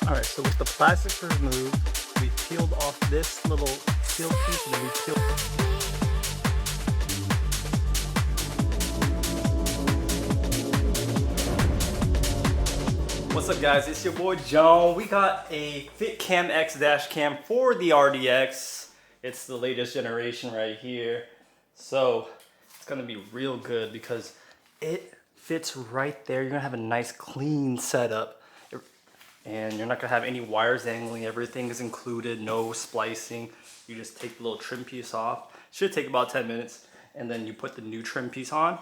Alright, so with the plastics removed, we peeled off this little seal piece and then we peeled. What's up guys, it's your boy John. We got a FITCAMX dash cam for the RDX. It's the latest generation right here. So it's gonna be real good because it fits right there. You're gonna have a nice clean setup. And you're not gonna have any wires dangling. Everything is included, no splicing. You just take the little trim piece off. Should take about 10 minutes. And then you put the new trim piece on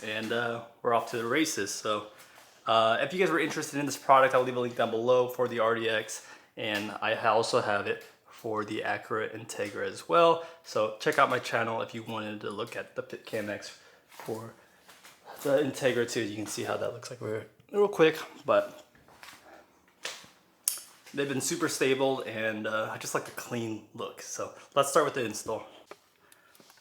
and we're off to the races. So if you guys were interested in this product, I'll leave a link down below for the RDX. And I also have it for the Acura Integra as well. So check out my channel if you wanted to look at the FITCAMX for the Integra too. You can see how that looks like real quick, but they've been super stable and I just like the clean look. So let's start with the install.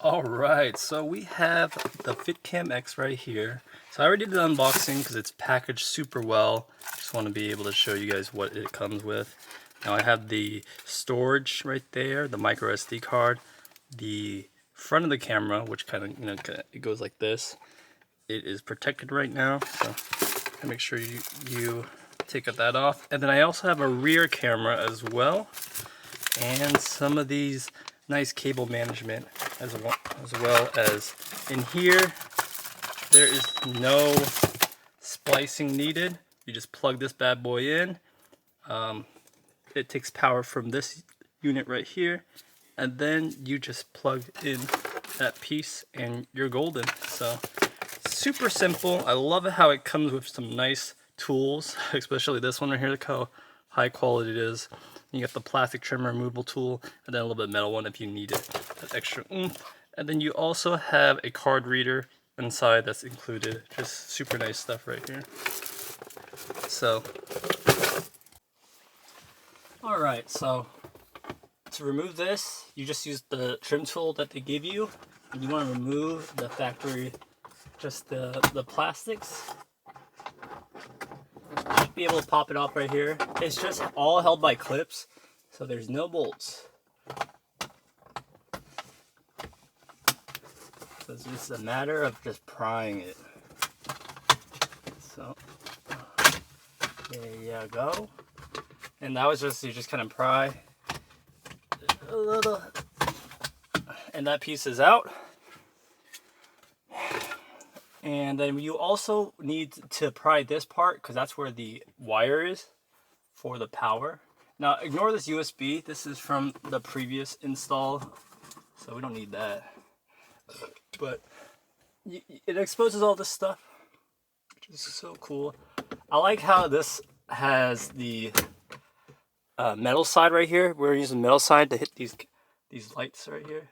All right, so we have the FITCAMX right here. So I already did the unboxing because it's packaged super well. Just want to be able to show you guys what it comes with. Now I have the storage right there, the micro SD card, the front of the camera, which kind of, it goes like this. It is protected right now, so make sure you take that off. And then I also have a rear camera as well, and some of these nice cable management as well as in here. There is no splicing needed. You just plug this bad boy in. It takes power from this unit right here, and then you just plug in that piece and you're golden. So super simple. I love it how it comes with some nice tools, especially this one right here. Look how high quality it is. You got the plastic trim removal tool and then a little bit of metal one if you need it, that extra oomph. And then you also have a card reader inside that's included. Just super nice stuff right here. So all right, so to remove this, you just use the trim tool that they give you, and you want to remove the factory, just the plastics. Should be able to pop it off right here. It's just all held by clips, so there's no bolts. So it's just a matter of just prying it. So there you go. And that was just, you just kind of pry a little, and that piece is out. And then you also need to pry this part because that's where the wire is for the power. Now ignore this USB. This is from the previous install, so we don't need that. But it exposes all this stuff, which is so cool. I like how this has the metal side right here. We're using metal side to hit these lights right here.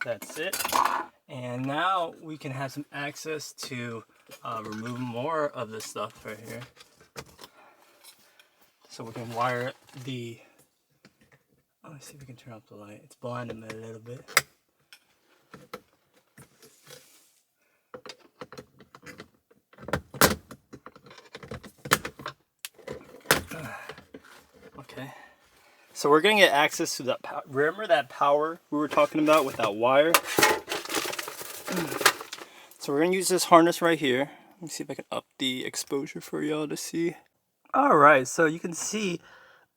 That's it. And now we can have some access to remove more of this stuff right here. So we can wire the, let's see if we can turn off the light. It's blinding me a little bit. Okay. So we're going to get access to that power. Remember that power we were talking about with that wire? So we're going to use this harness right here. Let me see if I can up the exposure for y'all to see. Alright, so you can see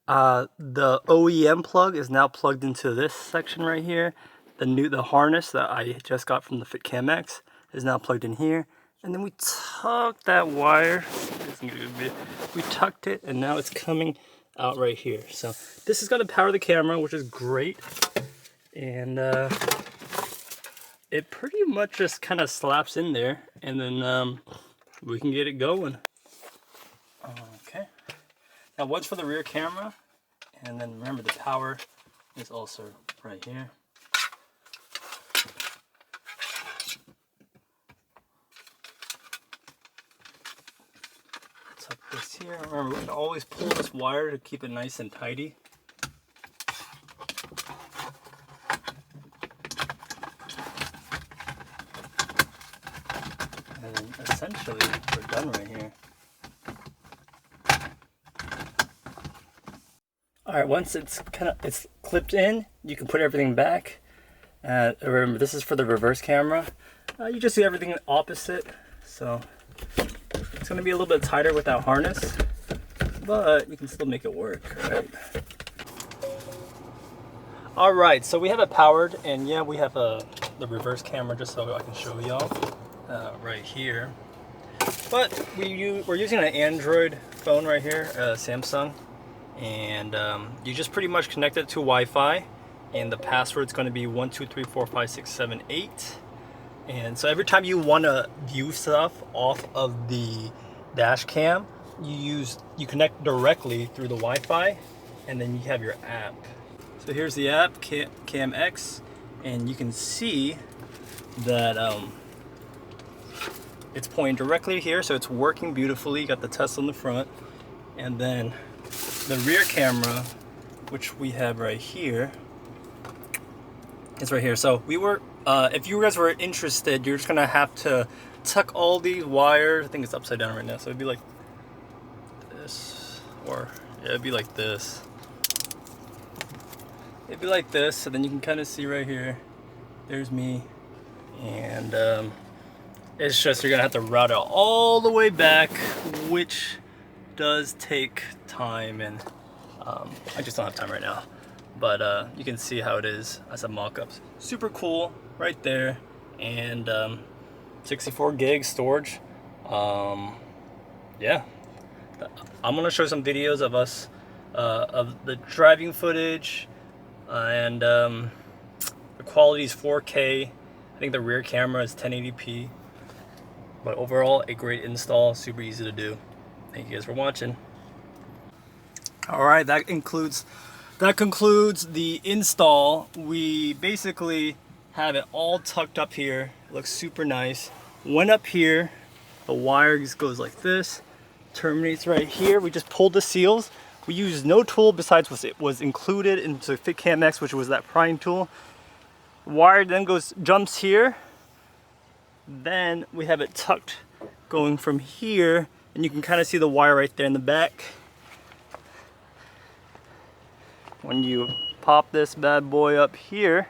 the OEM plug is now plugged into this section right here. The harness that I just got from the FITCAMX is now plugged in here. And then we tucked that wire. We tucked it, and now it's coming out right here. So this is going to power the camera, which is great. And it pretty much just kind of slaps in there, and then we can get it going. Okay. Now one's for the rear camera, and then remember the power is also right here. Tuck this here. Remember, we can always pull this wire to keep it nice and tidy. And then essentially we're done right here. All right, once it's clipped in, you can put everything back. Remember, this is for the reverse camera. You just do everything opposite, so it's going to be a little bit tighter with that harness, but you can still make it work, right? All right, so we have it powered, and yeah, we have the reverse camera, just so I can show y'all right here. But we're using an Android phone right here, Samsung, and you just pretty much connect it to Wi-Fi, and the password is going to be 1234567 And so every time you want to view stuff off of the dash cam, you connect directly through the Wi-Fi, and then you have your app. So here's the app, FITCAMX, and you can see that it's pointing directly here, so it's working beautifully. You got the Tesla in the front, and then the rear camera, which we have right here, is right here. So we were, if you guys were interested, you're just gonna have to tuck all these wires. I think it's upside down right now, so it'd be like this, or yeah, it'd be like this. It'd be like this, so then you can kind of see right here. There's me, and it's just you're gonna have to route it all the way back, which does take time, and I just don't have time right now. But you can see how it is as a mock-up. Super cool right there, and 64 gig storage. Yeah, I'm gonna show some videos of us of the driving footage, and the quality is 4K. I think the rear camera is 1080p. But overall, a great install, super easy to do. Thank you guys for watching. All right, that concludes the install. We basically have it all tucked up here. It looks super nice. Went up here, the wire goes like this, terminates right here. We just pulled the seals. We used no tool besides what was included into FITCAMX, which was that prying tool. Wire then jumps here. Then we have it tucked going from here, and you can kind of see the wire right there in the back. When you pop this bad boy up here,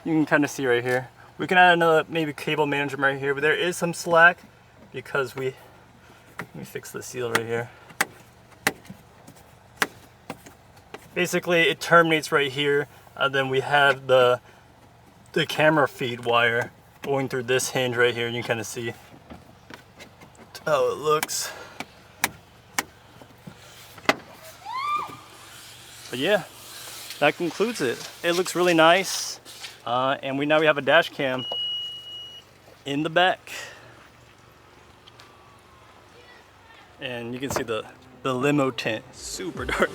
you can kind of see right here. We can add another maybe cable management right here, but there is some slack because let me fix the seal right here. Basically, it terminates right here, and then we have the camera feed wire going through this hinge right here, and you kind of see how it looks. But yeah, that concludes it. It looks really nice, and now we have a dash cam in the back, and you can see the limo tent, super dark.